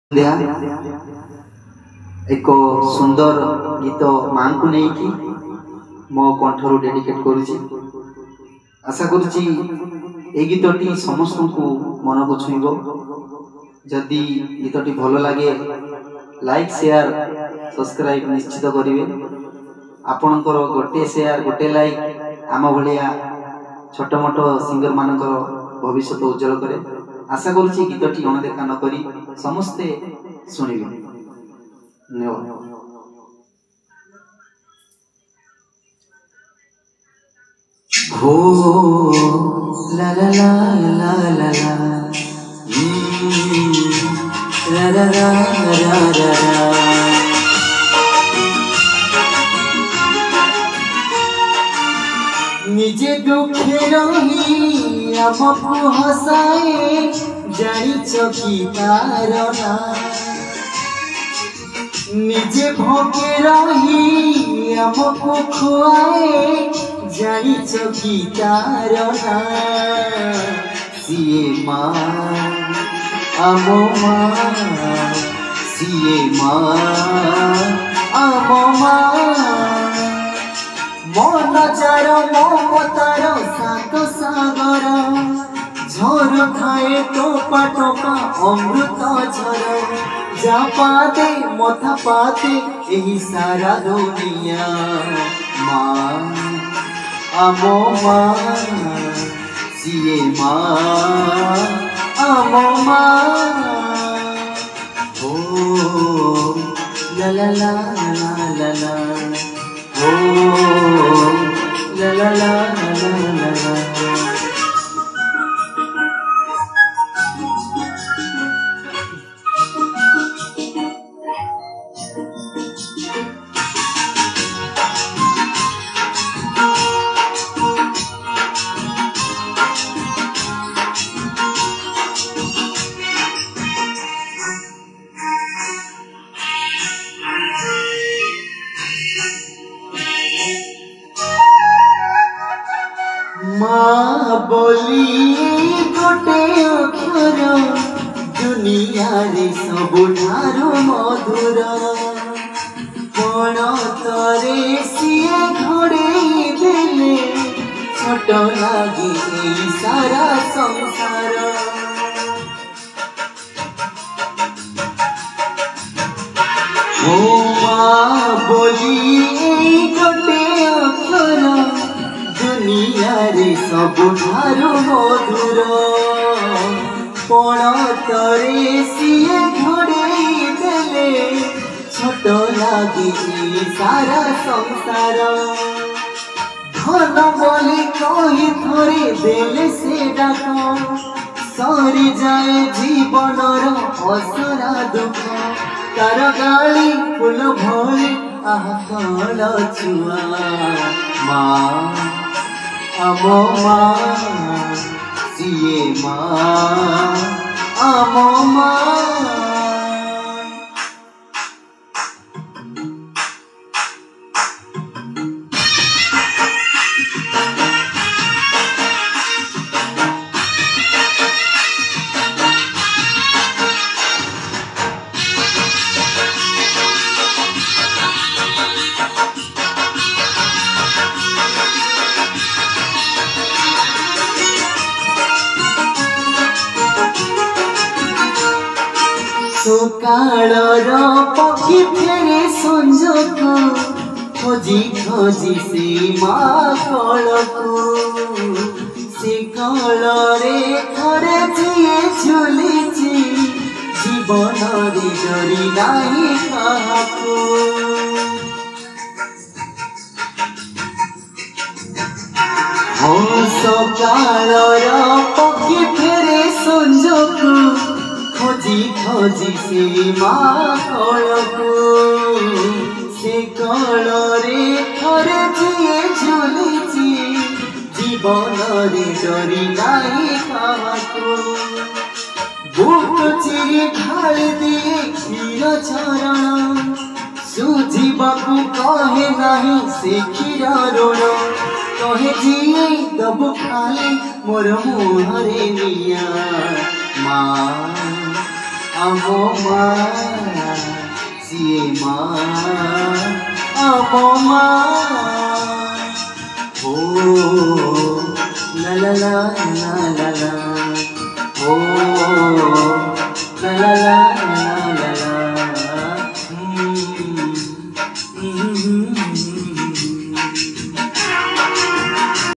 एक सुंदर गीत मां को नहीं कि मो कंठरू डेडिकेट करुछि। आशा करुछि ए गीतटी समस्त को मन को छुइबो। जदि गीतटी भल लगे लाइक शेयर सब्सक्राइब निश्चित करिवे। आपणकर गोटे शेयर गोटे लाइक आम भलिया छोट मोट सिंगर मानकर भविष्य उज्जवल करे। आशा करुछि गीतटी अणदेखा न करी समस्ते शुणिबे। हो ला ला ला ला ला ला रा रा रा रा रा रा। निजे दुखे रही आमको हसाए जानिछ कि तारना। निजे भोगे रही आमको खुआए जानिछ कि तारना। सिए माँ आमो माँ सिए माँ आमो माँ मन चार ममतार सात सागर झर खाए टोपा टोपा अमृत झर। जा पाते मथा पाते यही सारा दुनिया माँ आमो माँ सिए माँ आमो माँ। हो ला ला ला ला ला ला हो ला ला ला ला ला ला। माँ बोली गोटे अक्षर दुनिया रे सबुठारो मधुर। कोण तरे सिए घोड़े देले छोट लागे एई सारा संसार। ओ माँ बोली गोटे अक्षर दुनिया रे सबुठारो मधुर। कोण तरे सिए घोड़े देले छोट लागे सारा संसार। धन बोली कही थोड़े देले से डाक सरी जाए जीवनर असरा दुख। तार गाली फूल भले आह कल छुआ माँ आमो माँ सिए माँ आमो माँ। सकाळर पक्षी फेरे संजको खोजी खोजी से माँ कलको। से कलरे थरे जिए झुलिछि जीवन रे डरी नाही काहाको। हो सकाळर पक्षी फेरे संजको खोजी खोजी से माँ कलको। से कलरे थरे जिए झुलिछि जीवन रे डरी नाही काहाको। बुक चिरी ढाल दिए क्षीर झरण सुझिबाकू कहे नाही से क्षीर ऋण। कहे जिए दबु खाली मोर मुहरे निया माँ Amo ma, siye ma, amo ma. Oh, la la la la la la.